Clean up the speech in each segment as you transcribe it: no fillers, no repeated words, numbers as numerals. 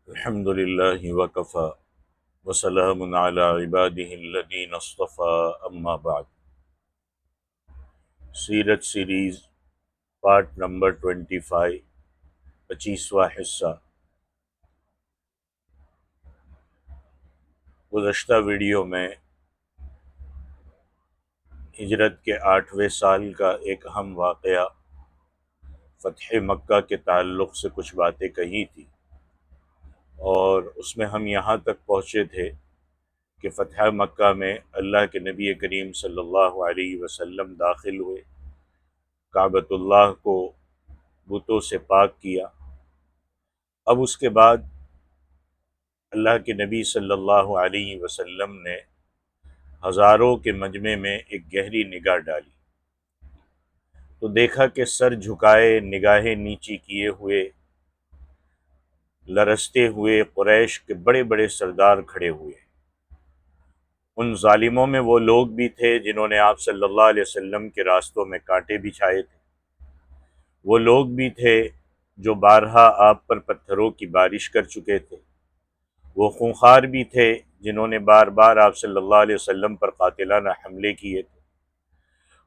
الحمد للہ وکفی وسلام علی عبادہ الذین اصطفی اما بعد۔ سیرت سیریز پارٹ نمبر 25، 25واں حصہ۔ گزشتہ ویڈیو میں ہجرت کے 8ویں سال کا ایک اہم واقعہ فتح مکہ کے تعلق سے کچھ باتیں کہی تھی، اور اس میں ہم یہاں تک پہنچے تھے کہ فتح مکہ میں اللہ کے نبی کریم صلی اللہ علیہ وسلم داخل ہوئے، کعبۃ اللہ کو بتوں سے پاک کیا۔ اب اس کے بعد اللہ کے نبی صلی اللہ علیہ وسلم نے ہزاروں کے مجمع میں ایک گہری نگاہ ڈالی تو دیکھا کہ سر جھکائے، نگاہیں نیچی کیے ہوئے، لرزتے ہوئے قریش کے بڑے بڑے سردار کھڑے ہوئے۔ ان ظالموں میں وہ لوگ بھی تھے جنہوں نے آپ صلی اللہ علیہ وسلم کے راستوں میں کانٹے بچھائے تھے، وہ لوگ بھی تھے جو بارہا آپ پر پتھروں کی بارش کر چکے تھے، وہ خونخوار بھی تھے جنہوں نے بار بار آپ صلی اللہ علیہ وسلم پر قاتلانہ حملے کیے تھے،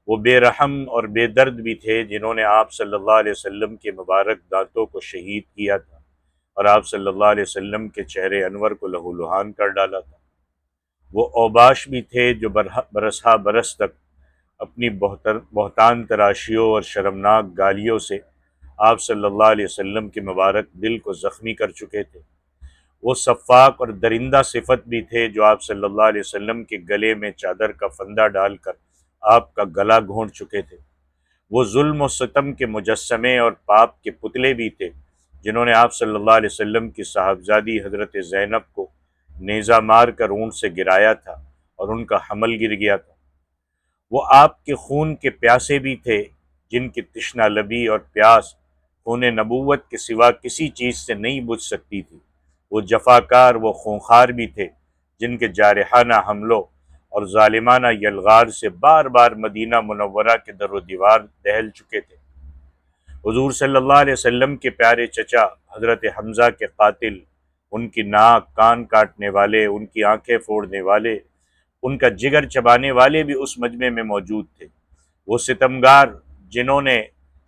وہ بے رحم اور بے درد بھی تھے جنہوں نے آپ صلی اللہ علیہ وسلم کے مبارک دانتوں کو شہید کیا تھا اور آپ صلی اللہ علیہ وسلم کے چہرے انور کو لہو لہان کر ڈالا تھا، وہ اوباش بھی تھے جو برس ہا برس تک اپنی بہتان تراشیوں اور شرمناک گالیوں سے آپ صلی اللہ علیہ وسلم کے مبارک دل کو زخمی کر چکے تھے، وہ صفاق اور درندہ صفت بھی تھے جو آپ صلی اللہ علیہ وسلم کے گلے میں چادر کا فندہ ڈال کر آپ کا گلا گھونٹ چکے تھے، وہ ظلم و ستم کے مجسمے اور پاپ کے پتلے بھی تھے جنہوں نے آپ صلی اللہ علیہ وسلم کی صاحبزادی حضرت زینب کو نیزہ مار کر اونٹ سے گرایا تھا اور ان کا حمل گر گیا تھا، وہ آپ کے خون کے پیاسے بھی تھے جن کی تشنہ لبی اور پیاس خون نبوت کے سوا کسی چیز سے نہیں بجھ سکتی تھی، وہ جفاکار، وہ خونخوار بھی تھے جن کے جارحانہ حملوں اور ظالمانہ یلغار سے بار بار مدینہ منورہ کے در و دیوار دہل چکے تھے۔ حضور صلی اللہ علیہ وسلم کے پیارے چچا حضرت حمزہ کے قاتل، ان کی ناک کان کاٹنے والے، ان کی آنکھیں پھوڑنے والے، ان کا جگر چبانے والے بھی اس مجمع میں موجود تھے، وہ ستمگار جنہوں نے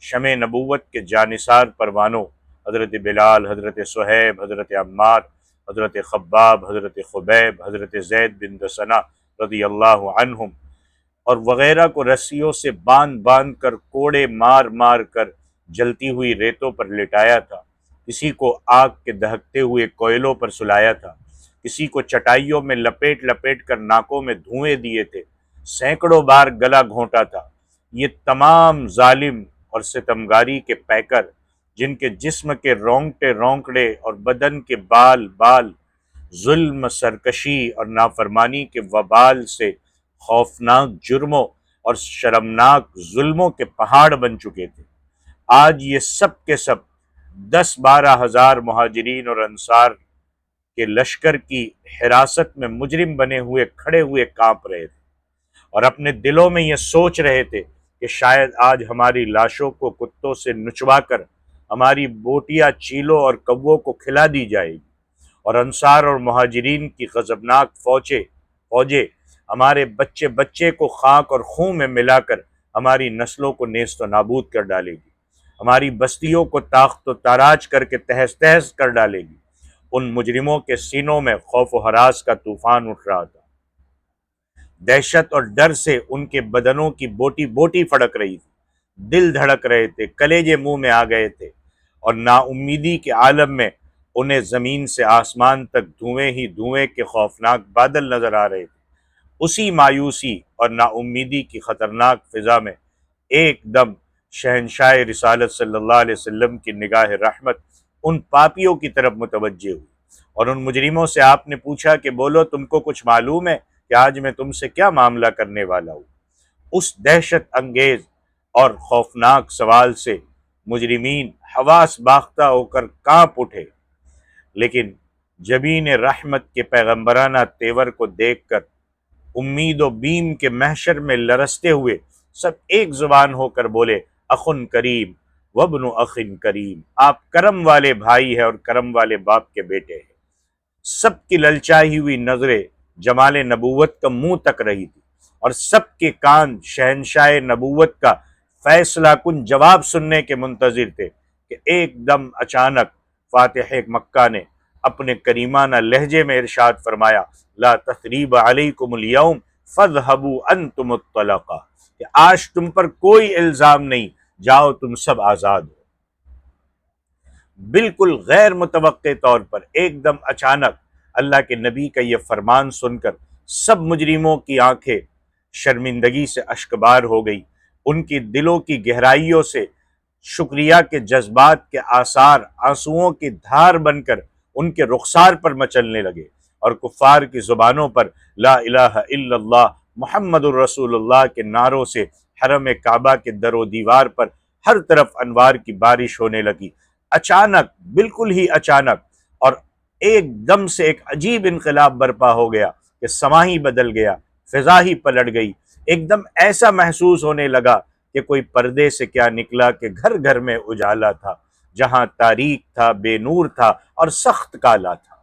شمع نبوت کے جانثار پروانوں حضرت بلال، حضرت صہیب، حضرت عمار، حضرت خباب، حضرت خبیب، حضرت زید بن دسنہ رضی اللہ عنہم اور وغیرہ کو رسیوں سے باندھ باندھ کر، کوڑے مار مار کر جلتی ہوئی ریتوں پر لٹایا تھا، کسی کو آگ کے دہکتے ہوئے کوئلوں پر سلایا تھا، کسی کو چٹائیوں میں لپیٹ لپیٹ کر ناکوں میں دھوئیں دیے تھے، سینکڑوں بار گلا گھونٹا تھا۔ یہ تمام ظالم اور ستمگاری کے پیکر جن کے جسم کے رونگٹے رونگڑے اور بدن کے بال بال ظلم، سرکشی اور نافرمانی کے وبال سے خوفناک جرموں اور شرمناک ظلموں کے پہاڑ بن چکے تھے، آج یہ سب کے سب 10-12 ہزار مہاجرین اور انصار کے لشکر کی حراست میں مجرم بنے ہوئے کھڑے ہوئے کانپ رہے تھے اور اپنے دلوں میں یہ سوچ رہے تھے کہ شاید آج ہماری لاشوں کو کتوں سے نچوا کر ہماری بوٹیاں چیلوں اور کووں کو کھلا دی جائے گی، اور انصار اور مہاجرین کی غضبناک فوجیں ہمارے بچے بچے کو خاک اور خون میں ملا کر ہماری نسلوں کو نیست و نابود کر ڈالے گی، ہماری بستیوں کو تاخت و تاراج کر کے تہس تہس کر ڈالے گی۔ ان مجرموں کے سینوں میں خوف و ہراس کا طوفان اٹھ رہا تھا، دہشت اور ڈر سے ان کے بدنوں کی بوٹی بوٹی پھڑک رہی تھی، دل دھڑک رہے تھے، کلیجے منہ میں آ گئے تھے، اور نا امیدی کے عالم میں انہیں زمین سے آسمان تک دھوئیں ہی دھوئیں کے خوفناک بادل نظر آ رہے تھے۔ اسی مایوسی اور نا امیدی کی خطرناک فضا میں ایک دم شہنشاہ رسالت صلی اللہ علیہ وسلم کی نگاہ رحمت ان پاپیوں کی طرف متوجہ ہوئی، اور ان مجرموں سے آپ نے پوچھا کہ بولو، تم کو کچھ معلوم ہے کہ آج میں تم سے کیا معاملہ کرنے والا ہوں؟ اس دہشت انگیز اور خوفناک سوال سے مجرمین حواس باختہ ہو کر کانپ اٹھے، لیکن جبین رحمت کے پیغمبرانہ تیور کو دیکھ کر امید و بیم کے محشر میں لرزتے ہوئے سب ایک زبان ہو کر بولے، اخن کریم، وابن اخ کریم، آپ کرم والے بھائی ہیں اور کرم والے باپ کے بیٹے ہیں۔ سب کی للچائی ہوئی نظریں جمال نبوت کا منہ تک رہی تھی، اور سب کے کان شہنشاہ نبوت کا فیصلہ کن جواب سننے کے منتظر تھے کہ ایک دم اچانک فاتح مکہ نے اپنے کریمانہ لہجے میں ارشاد فرمایا، لا تثریب علیکم اليوم فاذهبوا انتم الطلقاء، کہ آج تم پر کوئی الزام نہیں، جاؤ تم سب آزاد ہو۔ بالکل غیر متوقع طور پر ایک دم اچانک اللہ کے نبی کا یہ فرمان سن کر سب مجرموں کی آنکھیں شرمندگی سے اشکبار ہو گئی، ان کی دلوں کی گہرائیوں سے شکریہ کے جذبات کے آثار آنسوؤں کی دھار بن کر ان کے رخسار پر مچلنے لگے، اور کفار کی زبانوں پر لا الہ الا اللہ محمد الرسول اللہ کے نعروں سے حرم کعبہ کے در و دیوار پر ہر طرف انوار کی بارش ہونے لگی۔ اچانک، بالکل ہی اچانک، اور ایک دم سے ایک عجیب انقلاب برپا ہو گیا کہ سما ہی بدل گیا، فضا ہی پلٹ گئی۔ ایک دم ایسا محسوس ہونے لگا کہ کوئی پردے سے کیا نکلا کہ گھر گھر میں اجالا تھا، جہاں تاریک تھا، بے نور تھا اور سخت کالا تھا۔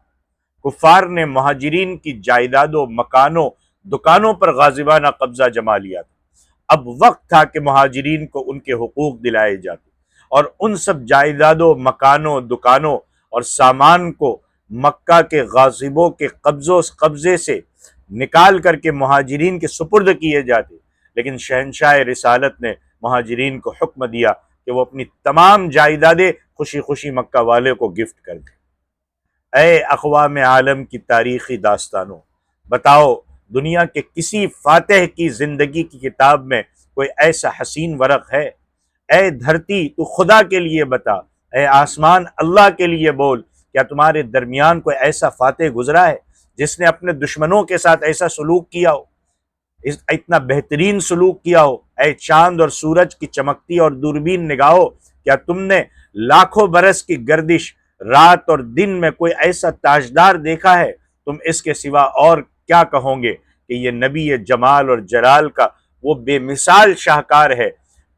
کفار نے مہاجرین کی جائیدادوں، مکانوں، دکانوں پر غاضبانہ قبضہ جما لیا تھا۔ اب وقت تھا کہ مہاجرین کو ان کے حقوق دلائے جاتے، اور ان سب جائیدادوں، مکانوں، دکانوں اور سامان کو مکہ کے غاصبوں کے قبضے سے نکال کر کے مہاجرین کے سپرد کیے جاتے، لیکن شہنشاہ رسالت نے مہاجرین کو حکم دیا کہ وہ اپنی تمام جائیدادیں خوشی خوشی مکہ والے کو گفٹ کر دیں۔ اے اقوام عالم کی تاریخی داستانوں، بتاؤ دنیا کے کسی فاتح کی زندگی کی کتاب میں کوئی ایسا حسین ورق ہے؟ اے دھرتی تو خدا کے لیے بتا، اے آسمان اللہ کے لیے بول، کیا تمہارے درمیان کوئی ایسا فاتح گزرا ہے جس نے اپنے دشمنوں کے ساتھ ایسا سلوک کیا ہو، اتنا بہترین سلوک کیا ہو؟ اے چاند اور سورج کی چمکتی اور دوربین نگاہو، کیا تم نے لاکھوں برس کی گردش رات اور دن میں کوئی ایسا تاجدار دیکھا ہے؟ تم اس کے سوا اور کیا کہو گے کہ یہ نبی جمال اور جلال کا وہ بے مثال شاہکار ہے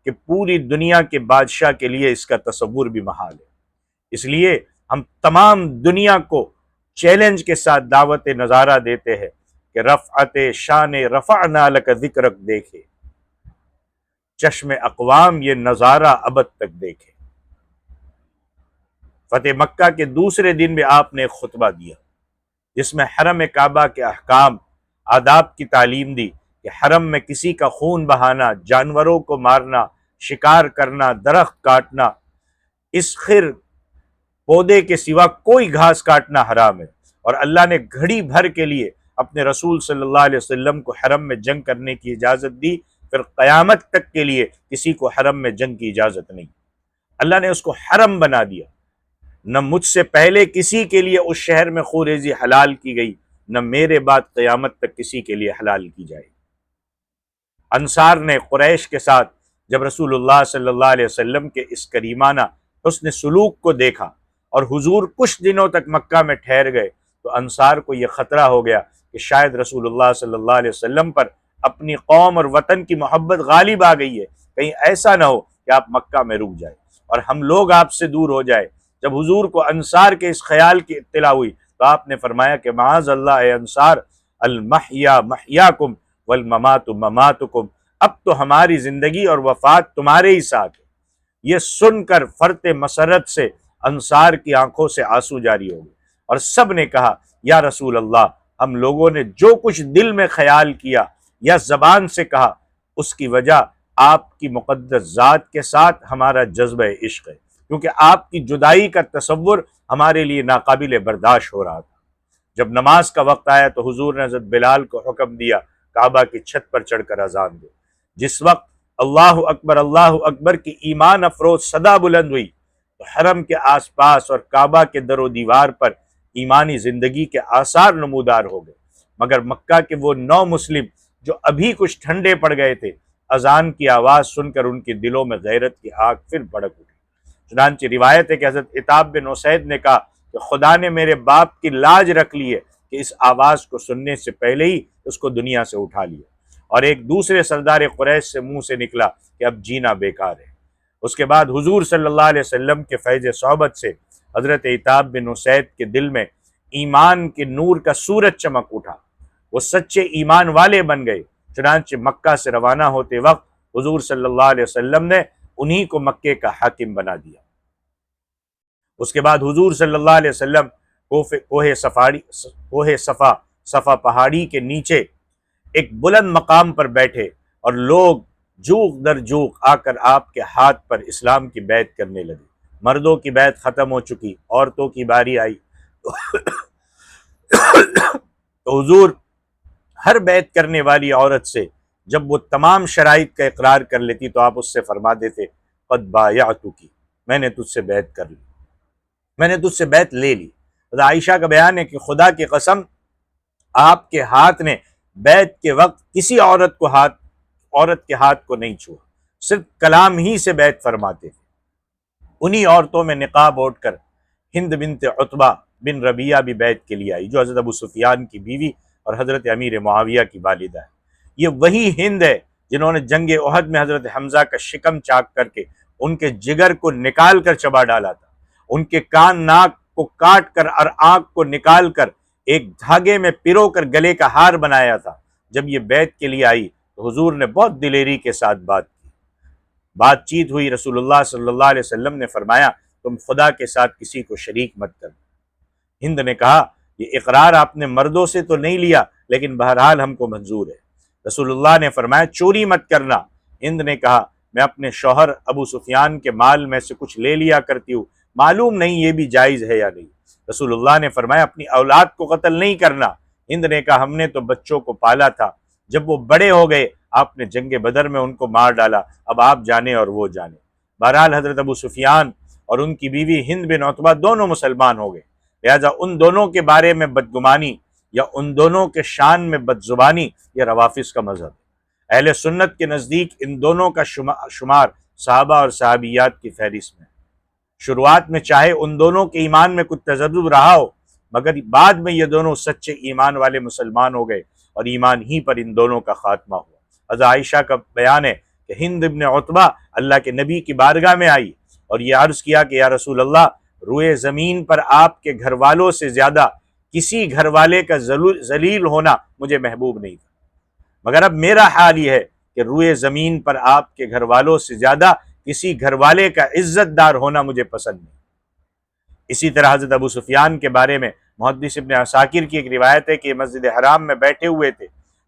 کہ پوری دنیا کے بادشاہ کے لیے اس کا تصور بھی محال ہے۔ اس لیے ہم تمام دنیا کو چیلنج کے ساتھ دعوت نظارہ دیتے ہیں کہ رفعت شان رفعنا لک ذکرک دیکھے، چشم اقوام یہ نظارہ ابد تک دیکھے۔ فتح مکہ کے دوسرے دن بھی آپ نے ایک خطبہ دیا جس میں حرم کعبہ کے احکام، آداب کی تعلیم دی کہ حرم میں کسی کا خون بہانا، جانوروں کو مارنا، شکار کرنا، درخت کاٹنا، اس خر پودے کے سوا کوئی گھاس کاٹنا حرام ہے، اور اللہ نے گھڑی بھر کے لیے اپنے رسول صلی اللہ علیہ وسلم کو حرم میں جنگ کرنے کی اجازت دی، پھر قیامت تک کے لیے کسی کو حرم میں جنگ کی اجازت نہیں۔ اللہ نے اس کو حرم بنا دیا، نہ مجھ سے پہلے کسی کے لیے اس شہر میں خوریزی حلال کی گئی، نہ میرے بعد قیامت تک کسی کے لیے حلال کی جائے۔ انصار نے قریش کے ساتھ جب رسول اللہ صلی اللہ علیہ وسلم کے اس کریمانہ حسن سلوک کو دیکھا اور حضور کچھ دنوں تک مکہ میں ٹھہر گئے، تو انصار کو یہ خطرہ ہو گیا کہ شاید رسول اللہ صلی اللہ علیہ وسلم پر اپنی قوم اور وطن کی محبت غالب آ گئی ہے، کہیں ایسا نہ ہو کہ آپ مکہ میں رک جائیں اور ہم لوگ آپ سے دور ہو جائے۔ جب حضور کو انصار کے اس خیال کی اطلاع ہوئی تو آپ نے فرمایا کہ معاذ اللہ اے انصار، المحیا محیاکم والممات مماتکم، اب تو ہماری زندگی اور وفات تمہارے ہی ساتھ ہے۔ یہ سن کر فرط مسرت سے انصار کی آنکھوں سے آنسو جاری ہو گئے، اور سب نے کہا یا رسول اللہ، ہم لوگوں نے جو کچھ دل میں خیال کیا یا زبان سے کہا، اس کی وجہ آپ کی مقدس ذات کے ساتھ ہمارا جذبہ عشق ہے، کیونکہ آپ کی جدائی کا تصور ہمارے لیے ناقابل برداشت ہو رہا تھا۔ جب نماز کا وقت آیا تو حضور نے حضرت بلال کو حکم دیا کعبہ کی چھت پر چڑھ کر اذان دو۔ جس وقت اللہ اکبر کی ایمان افروز صدا بلند ہوئی تو حرم کے آس پاس اور کعبہ کے در و دیوار پر ایمانی زندگی کے آثار نمودار ہو گئے، مگر مکہ کے وہ نو مسلم جو ابھی کچھ ٹھنڈے پڑ گئے تھے، اذان کی آواز سن کر ان کے دلوں میں غیرت کی آگ پھر بھڑک اٹھی۔ چنانچہ روایت ہے کہ حضرت عتاب بن اسید نے کہا کہ خدا نے میرے باپ کی لاج رکھ لی ہے کہ اس آواز کو سننے سے پہلے ہی اس کو دنیا سے اٹھا لیا، اور ایک دوسرے سردار قریش سے منہ سے نکلا کہ اب جینا بیکار ہے۔ اس کے بعد حضور صلی اللہ علیہ وسلم کے فیض صحبت سے حضرت عتاب بن اسید کے دل میں ایمان کے نور کا سورج چمک اٹھا، وہ سچے ایمان والے بن گئے۔ چنانچہ مکہ سے روانہ ہوتے وقت حضور صلی اللہ علیہ وسلم نے انہی کو مکے کا حاکم بنا دیا۔ اس کے بعد حضور صلی اللہ علیہ وسلم کوہ صفا پہاڑی کے نیچے ایک بلند مقام پر بیٹھے، اور لوگ جوق در جوق آ کر آپ کے ہاتھ پر اسلام کی بیعت کرنے لگے۔ مردوں کی بیعت ختم ہو چکی، عورتوں کی باری آئی تو حضور ہر بیعت کرنے والی عورت سے جب وہ تمام شرائط کا اقرار کر لیتی تو آپ اس سے فرما دیتے قد بایعتک، میں نے تجھ سے بیعت کر لی، میں نے تجھ سے بیعت لے لی۔ عائشہ کا بیان ہے کہ خدا کی قسم آپ کے ہاتھ نے بیعت کے وقت کسی عورت کے ہاتھ کو نہیں چھوا، صرف کلام ہی سے بیعت فرماتے تھے۔ انہی عورتوں میں نقاب اوڑھ کر ہند بنت عتبہ بن ربیعہ بھی بیعت کے لیے آئی، جو حضرت ابو سفیان کی بیوی اور حضرت امیر معاویہ کی والدہ ہے۔ یہ وہی ہند ہے جنہوں نے جنگ احد میں حضرت حمزہ کا شکم چاک کر کے ان کے جگر کو نکال کر چبا ڈالا تھا، ان کے کان ناک کو کاٹ کر اور آنکھ کو نکال کر ایک دھاگے میں پرو کر گلے کا ہار بنایا تھا۔ جب یہ بیعت کے لیے آئی تو حضور نے بہت دلیری کے ساتھ بات چیت ہوئی۔ رسول اللہ صلی اللہ علیہ وسلم نے فرمایا تم خدا کے ساتھ کسی کو شریک مت کرنا۔ ہند نے کہا یہ اقرار آپ نے مردوں سے تو نہیں لیا، لیکن بہرحال ہم کو منظور ہے۔ رسول اللہ نے فرمایا چوری مت کرنا۔ ہند نے کہا میں اپنے شوہر ابو سفیان کے مال میں سے کچھ لے لیا کرتی ہوں، معلوم نہیں یہ بھی جائز ہے یا نہیں۔ رسول اللہ نے فرمایا اپنی اولاد کو قتل نہیں کرنا۔ ہند نے کہا ہم نے تو بچوں کو پالا تھا، جب وہ بڑے ہو گئے آپ نے جنگ بدر میں ان کو مار ڈالا، اب آپ جانے اور وہ جانے۔ بہرحال حضرت ابو سفیان اور ان کی بیوی ہند بن عتبہ دونوں مسلمان ہو گئے، لہذا ان دونوں کے بارے میں بدگمانی یا ان دونوں کے شان میں بدزبانی یہ روافض کا مذہب ہے۔ اہل سنت کے نزدیک ان دونوں کا شمار صحابہ اور صحابیات کی فہرست میں۔ شروعات میں چاہے ان دونوں کے ایمان میں کچھ تذبذب رہا ہو، مگر بعد میں یہ دونوں سچے ایمان والے مسلمان ہو گئے اور ایمان ہی پر ان دونوں کا خاتمہ ہوا۔ حضرت عائشہ کا بیان ہے کہ ہند بن عتبہ اللہ کے نبی کی بارگاہ میں آئی اور یہ عرض کیا کہ یا رسول اللہ، روئے زمین پر آپ کے گھر والوں سے زیادہ کسی گھر والے کا ذلیل ہونا مجھے محبوب نہیں تھا، مگر اب میرا حال یہ ہے کہ روئے زمین پر آپ کے گھر والوں سے زیادہ کسی گھر والے کا عزت دار ہونا مجھے پسند نہیں۔ اسی طرح حضرت ابو سفیان کے بارے میں محدث ابن عساکر کی ایک روایت ہے کہ مسجد حرام میں بیٹھے ہوئے تھے،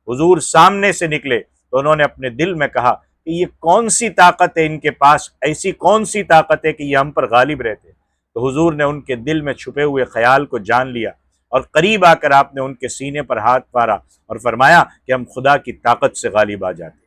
حضور سامنے سے نکلے تو انہوں نے اپنے دل میں کہا کہ یہ کون سی طاقت ہے ان کے پاس، ایسی کون سی طاقت ہے کہ یہ ہم پر غالب رہتے۔ تو حضور نے ان کے دل میں چھپے ہوئے خیال کو جان لیا اور قریب آ کر آپ نے ان کے سینے پر ہاتھ مارا اور فرمایا کہ ہم خدا کی طاقت سے غالب آ جاتے۔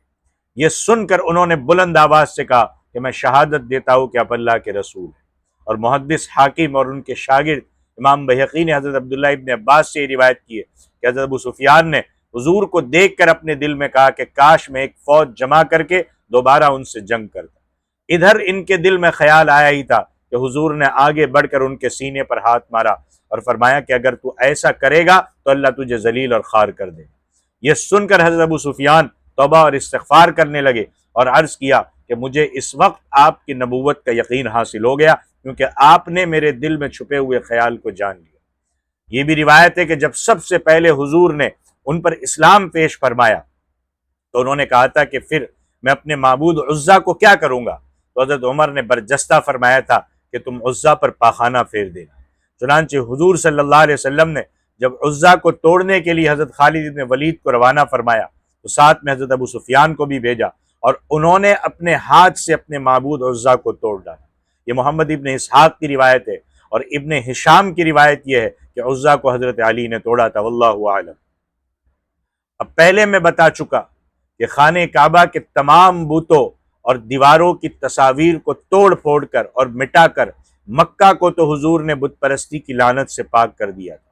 یہ سن کر انہوں نے بلند آواز سے کہا کہ میں شہادت دیتا ہوں کہ آپ اللہ کے رسول ہیں۔ اور محدث حاکم اور ان کے شاگرد امام بہقی نے حضرت عبداللہ ابن عباس سے یہ روایت کی ہے کہ حضرت ابو سفیان نے حضور کو دیکھ کر اپنے دل میں کہا کہ کاش میں ایک فوج جمع کر کے دوبارہ ان سے جنگ کرتا۔ ادھر ان کے دل میں خیال آیا ہی تھا کہ حضور نے آگے بڑھ کر ان کے سینے پر ہاتھ مارا اور فرمایا کہ اگر تو ایسا کرے گا تو اللہ تجھے ذلیل اور خوار کر دے۔ یہ سن کر حضرت ابو سفیان توبہ اور استغفار کرنے لگے اور عرض کیا کہ مجھے اس وقت آپ کی نبوت کا یقین حاصل ہو گیا، کیونکہ آپ نے میرے دل میں چھپے ہوئے خیال کو جان لیا۔ یہ بھی روایت ہے کہ جب سب سے پہلے حضور نے ان پر اسلام پیش فرمایا تو انہوں نے کہا تھا کہ پھر میں اپنے معبود عزا کو کیا کروں گا؟ تو حضرت عمر نے برجستہ فرمایا تھا کہ تم عزا پر پاخانہ پھیر دینا۔ چنانچہ حضور صلی اللہ علیہ وسلم نے جب عزا کو توڑنے کے لیے حضرت خالد بن ولید کو روانہ فرمایا تو ساتھ میں حضرت ابو سفیان کو بھی بھیجا اور انہوں نے اپنے ہاتھ سے اپنے معبود عزا کو توڑ ڈالا۔ یہ محمد ابن اسحاق کی روایت ہے، اور ابن ہشام کی روایت یہ ہے کہ عزا کو حضرت علی نے توڑا تھا، واللہ اعلم۔ اب پہلے میں بتا چکا کہ خانہ کعبہ کے تمام بتوں اور دیواروں کی تصاویر کو توڑ پھوڑ کر اور مٹا کر مکہ کو تو حضور نے بت پرستی کی لعنت سے پاک کر دیا تھا،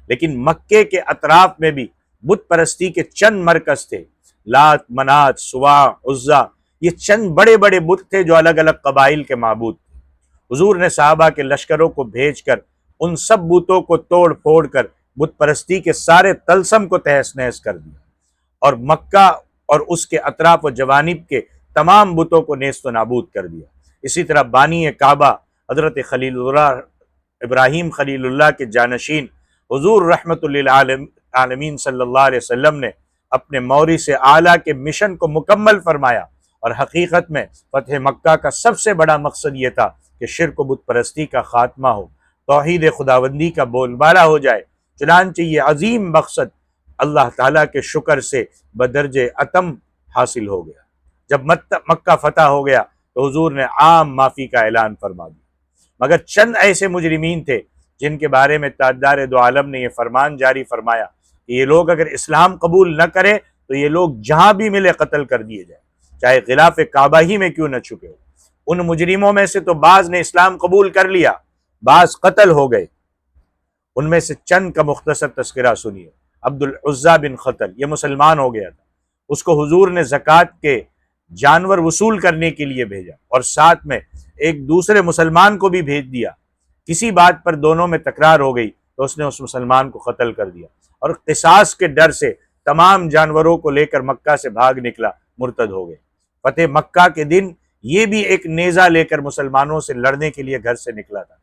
لیکن مکے کے اطراف میں بھی بت پرستی کے چند مرکز تھے، لات، منات، سواع، عزا، یہ چند بڑے بڑے بت تھے جو الگ الگ قبائل کے معبود تھے۔ حضور نے صحابہ کے لشکروں کو بھیج کر ان سب بتوں کو توڑ پھوڑ کر بت پرستی کے سارے طلسم کو تہس نہس کر دیا اور مکہ اور اس کے اطراف و جوانب کے تمام بتوں کو نیست و نابود کر دیا۔ اسی طرح بانی کعبہ حضرت خلیل اللہ ابراہیم خلیل اللہ کے جانشین حضور رحمت للعالمین صلی اللہ علیہ وسلم نے اپنے مورث اعلیٰ کے مشن کو مکمل فرمایا، اور حقیقت میں فتح مکہ کا سب سے بڑا مقصد یہ تھا کہ شرک و بت پرستی کا خاتمہ ہو، توحید خداوندی کا بول بالا ہو جائے۔ چنانچہ یہ عظیم مقصد اللہ تعالیٰ کے شکر سے بدرجہ اتم حاصل ہو گیا۔ جب مکہ فتح ہو گیا تو حضور نے عام معافی کا اعلان فرما دیا، مگر چند ایسے مجرمین تھے جن کے بارے میں تاجدار دو عالم نے یہ فرمان جاری فرمایا کہ یہ لوگ اگر اسلام قبول نہ کرے تو یہ لوگ جہاں بھی ملے قتل کر دیے جائیں، چاہے غلاف کعبہ ہی میں کیوں نہ چھپے ہو۔ ان مجرموں میں سے تو بعض نے اسلام قبول کر لیا، بعض قتل ہو گئے۔ ان میں سے چند کا مختصر تذکرہ سنیے۔ عبد العزیٰ بن خطل، یہ مسلمان ہو گیا تھا، اس کو حضور نے زکوٰۃ کے جانور وصول کرنے کے لیے بھیجا، اور ساتھ میں ایک دوسرے مسلمان کو بھی بھیج دیا۔ کسی بات پر دونوں میں تکرار ہو گئی تو اس نے اس مسلمان کو قتل کر دیا، اور قصاص کے ڈر سے تمام جانوروں کو لے کر مکہ سے بھاگ نکلا، مرتد ہو گئے۔ فتح مکہ کے دن یہ بھی ایک نیزہ لے کر مسلمانوں سے لڑنے کے لیے گھر سے نکلا تھا،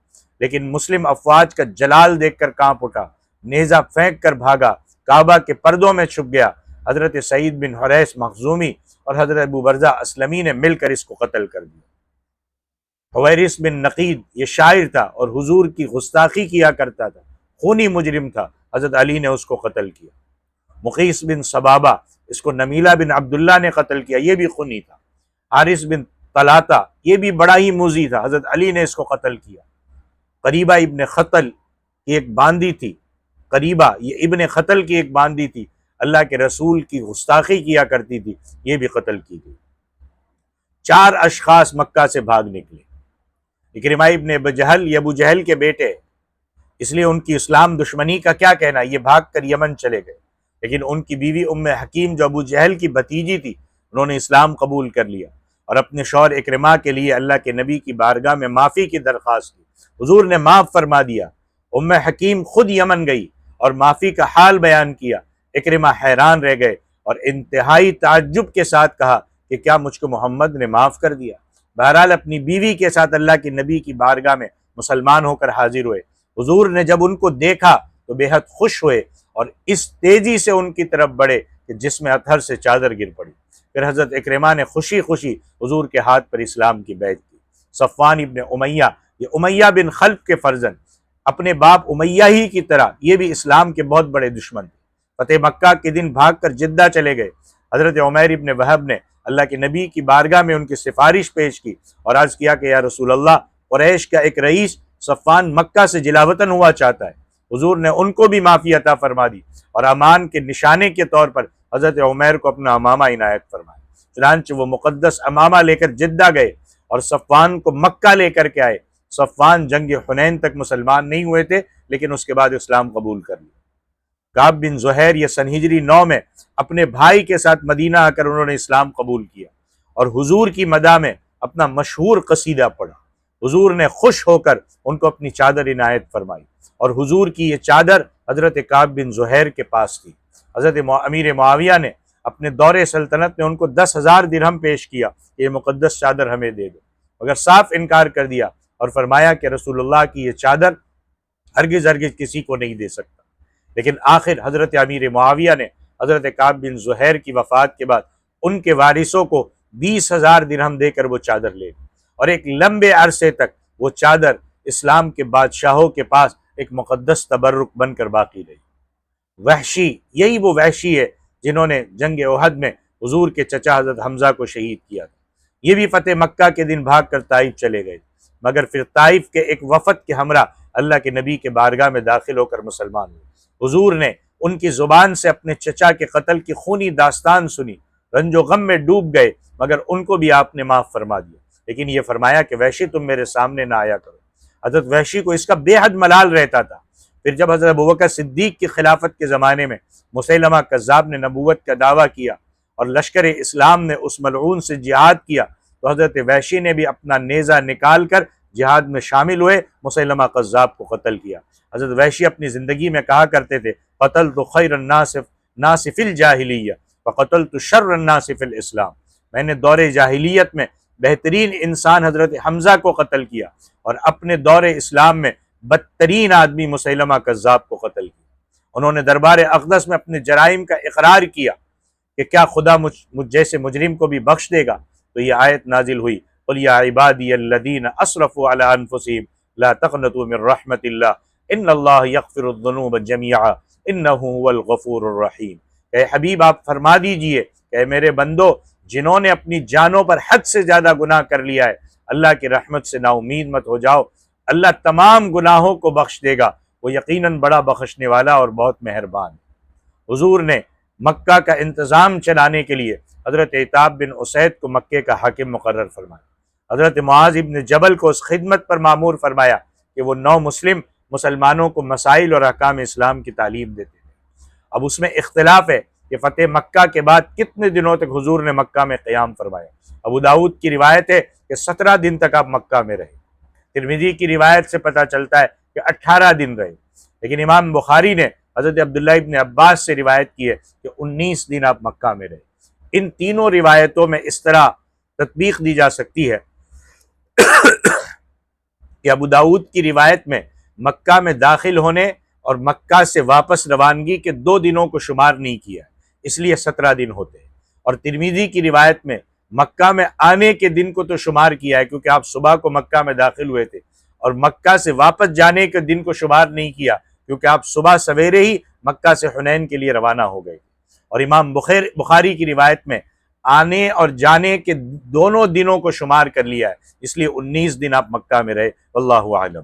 لیکن مسلم افواج کا جلال دیکھ کر کانپ اٹھا، نیزہ پھینک کر بھاگا، کعبہ کے پردوں میں چھپ گیا۔ حضرت سعید بن حریث مخزومی اور حضرت ابو برزہ اسلمی نے مل کر اس کو قتل کر دیا۔ حویرث بن نقید یہ شاعر تھا اور حضور کی گستاخی کیا کرتا تھا، خونی مجرم تھا، حضرت علی نے اس کو قتل کیا۔ مقیس بن صبابہ، اس کو نمیلہ بن عبداللہ نے قتل کیا، یہ بھی خونی تھا۔ حارث بن طلاتہ، یہ بھی بڑا ہی موذی تھا، حضرت علی نے اس کو قتل کیا۔ قریبہ ابن خطل کی ایک باندی تھی، قریبہ یہ ابن خطل کی ایک باندی تھی، اللہ کے رسول کی گستاخی کیا کرتی تھی، یہ بھی قتل کی گئی۔ 4 اشخاص مکہ سے بھاگ نکلے۔ اکرمہ ابن ابو جہل، یہ ابو جہل کے بیٹے، اس لیے ان کی اسلام دشمنی کا کیا کہنا، یہ بھاگ کر یمن چلے گئے، لیکن ان کی بیوی ام حکیم جو ابو جہل کی بھتیجی تھی، انہوں نے اسلام قبول کر لیا اور اپنے شوہر اکرمہ کے لیے اللہ کے نبی کی بارگاہ میں معافی کی درخواست کی۔ حضور نے معاف فرما دیا۔ ام حکیم خود یمن گئی اور معافی کا حال بیان کیا۔ اکرمہ حیران رہ گئے اور انتہائی تعجب کے ساتھ کہا کہ کیا مجھ کو محمد نے معاف کر دیا؟ بہرحال اپنی بیوی کے ساتھ اللہ کے نبی کی بارگاہ میں مسلمان ہو کر حاضر ہوئے۔ حضور نے جب ان کو دیکھا تو بے حد خوش ہوئے اور اس تیزی سے ان کی طرف بڑھے کہ جس میں اطہر سے چادر گر پڑی۔ پھر حضرت اکرمہ نے خوشی خوشی حضور کے ہاتھ پر اسلام کی بیعت کی۔ صفوان ابن امیہ، یہ امیہ بن خلف کے فرزند، اپنے باپ امیہ ہی کی طرح یہ بھی اسلام کے بہت بڑے دشمن تھے۔ فتح مکہ کے دن بھاگ کر جدہ چلے گئے۔ حضرت عمیر ابن وہب نے اللہ کے نبی کی بارگاہ میں ان کی سفارش پیش کی اور عرض کیا کہ یا رسول اللہ، قریش کا ایک رئیس صفوان مکہ سے جلاوطن ہوا چاہتا ہے۔ حضور نے ان کو بھی معافی عطا فرما دی اور امان کے نشانے کے طور پر حضرت عمیر کو اپنا امامہ عنایت فرمایا۔ چنانچہ وہ مقدس امامہ لے کر جدہ گئے اور صفوان کو مکہ لے کر کے آئے۔ صفوان جنگ حنین تک مسلمان نہیں ہوئے تھے، لیکن اس کے بعد اسلام قبول کر لیا۔ کعب بن زہیر، یہ سن ہجری 9 میں اپنے بھائی کے ساتھ مدینہ آ کر انہوں نے اسلام قبول کیا اور حضور کی مداح میں اپنا مشہور قصیدہ پڑھا۔ حضور نے خوش ہو کر ان کو اپنی چادر عنایت فرمائی، اور حضور کی یہ چادر حضرت کعب بن زہیر کے پاس تھی۔ حضرت امیر معاویہ نے اپنے دور سلطنت میں ان کو 10,000 درہم پیش کیا کہ یہ مقدس چادر ہمیں دے دو، مگر صاف انکار کر دیا اور فرمایا کہ رسول اللہ کی یہ چادر ہرگز ہرگز کسی کو نہیں دے سکتا۔ لیکن آخر حضرت امیر معاویہ نے حضرت کعب بن زہیر کی وفات کے بعد ان کے وارثوں کو 20,000 درہم دے کر وہ چادر لے لی، اور ایک لمبے عرصے تک وہ چادر اسلام کے بادشاہوں کے پاس ایک مقدس تبرک بن کر باقی رہی۔ وحشی، یہی وہ وحشی ہے جنہوں نے جنگ احد میں حضور کے چچا حضرت حمزہ کو شہید کیا تھا۔ یہ بھی فتح مکہ کے دن بھاگ کر طائف چلے گئے، مگر پھر طائف کے ایک وفد کے ہمراہ اللہ کے نبی کے بارگاہ میں داخل ہو کر مسلمان ہوئے۔ حضور نے ان کی زبان سے اپنے چچا کے قتل کی خونی داستان سنی، رنج و غم میں ڈوب گئے، مگر ان کو بھی آپ نے معاف فرما دیا، لیکن یہ فرمایا کہ وحشی تم میرے سامنے نہ آیا کرو۔ حضرت وحشی کو اس کا بے حد ملال رہتا تھا۔ پھر جب حضرت ابوبکر صدیق کی خلافت کے زمانے میں مسیلمہ کذاب نے نبوت کا دعویٰ کیا اور لشکر اسلام نے اس ملعون سے جہاد کیا، تو حضرت وحشی نے بھی اپنا نیزہ نکال کر جہاد میں شامل ہوئے، مسیلمہ کذاب کو قتل کیا۔ حضرت وحشی اپنی زندگی میں کہا کرتے تھے قتلت خیر الناس فی الجاہلیہ وقتلت شر الناس فی الاسلام، میں نے دور جاہلیت میں بہترین انسان حضرت حمزہ کو قتل کیا، اور اپنے دور اسلام میں بدترین آدمی مسیلمہ کذاب کو قتل کیا۔ انہوں نے دربار اقدس میں اپنے جرائم کا اقرار کیا کہ کیا خدا مجھ جیسے مجرم کو بھی بخش دے گا؟ تو یہ آیت نازل ہوئی، قل یا عبادی الذین اسرفوا علی انفسہم لا تقنطوا من رحمت اللہ ان اللہ یغفر الذنوب جميعا انہ هو الغفور الرحیم۔ کہ حبیب آپ فرما دیجئے کہ میرے بندو، جنہوں نے اپنی جانوں پر حد سے زیادہ گناہ کر لیا ہے، اللہ کی رحمت سے نا امید مت ہو جاؤ، اللہ تمام گناہوں کو بخش دے گا، وہ یقیناً بڑا بخشنے والا اور بہت مہربان ہے۔ حضور نے مکہ کا انتظام چلانے کے لیے حضرت عتاب بن اسید کو مکے کا حاکم مقرر فرمایا، حضرت معاذ بن جبل کو اس خدمت پر مامور فرمایا کہ وہ مسلمانوں کو مسائل اور احکام اسلام کی تعلیم دیتے ہیں۔ اب اس میں اختلاف ہے کہ فتح مکہ کے بعد کتنے دنوں تک حضور نے مکہ میں قیام فرمایا۔ ابو داؤد کی روایت ہے کہ 17 دن تک آپ مکہ میں رہے، ترمذی کی روایت سے پتہ چلتا ہے کہ 18 دن رہے، لیکن امام بخاری نے حضرت عبداللہ ابن عباس سے روایت کی ہے کہ 19 دن آپ مکہ میں رہے۔ ان تینوں روایتوں میں اس طرح تطبیق دی جا سکتی ہے کہ ابو داؤد کی روایت میں مکہ میں داخل ہونے اور مکہ سے واپس روانگی کے 2 دنوں کو شمار نہیں کیا، اس لیے 17 دن ہوتے ہیں، اور ترمذی کی روایت میں مکہ میں آنے کے دن کو تو شمار کیا ہے کیونکہ آپ صبح کو مکہ میں داخل ہوئے تھے، اور مکہ سے واپس جانے کے دن کو شمار نہیں کیا کیونکہ آپ صبح سویرے ہی مکہ سے حنین کے لیے روانہ ہو گئے، اور امام بخاری کی روایت میں آنے اور جانے کے دونوں دنوں کو شمار کر لیا ہے، اس لیے 19 دن آپ مکہ میں رہے، واللہ اعلم۔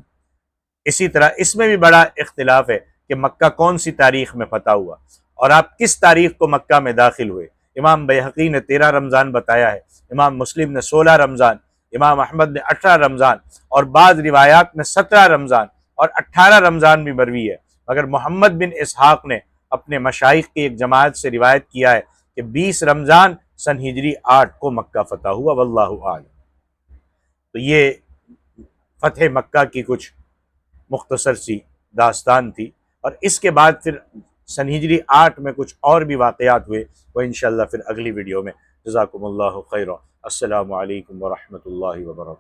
اسی طرح اس میں بھی بڑا اختلاف ہے کہ مکہ کون سی تاریخ میں فتح ہوا اور آپ کس تاریخ کو مکہ میں داخل ہوئے۔ امام بیہقی نے 13 رمضان بتایا ہے، امام مسلم نے 16 رمضان، امام احمد نے 18 رمضان، اور بعض روایات میں 17 رمضان اور 18 رمضان بھی مروی ہے، مگر محمد بن اسحاق نے اپنے مشائخ کی ایک جماعت سے روایت کیا ہے کہ 20 رمضان سن ہجری 8 کو مکہ فتح ہوا، واللہ اعلم۔ تو یہ فتح مکہ کی کچھ مختصر سی داستان تھی، اور اس کے بعد پھر سن ہجری 8 میں کچھ اور بھی واقعات ہوئے، وہ انشاءاللہ پھر اگلی ویڈیو میں۔ جزاکم اللہ خیرا، السلام علیکم ورحمۃ اللہ وبرکاتہ۔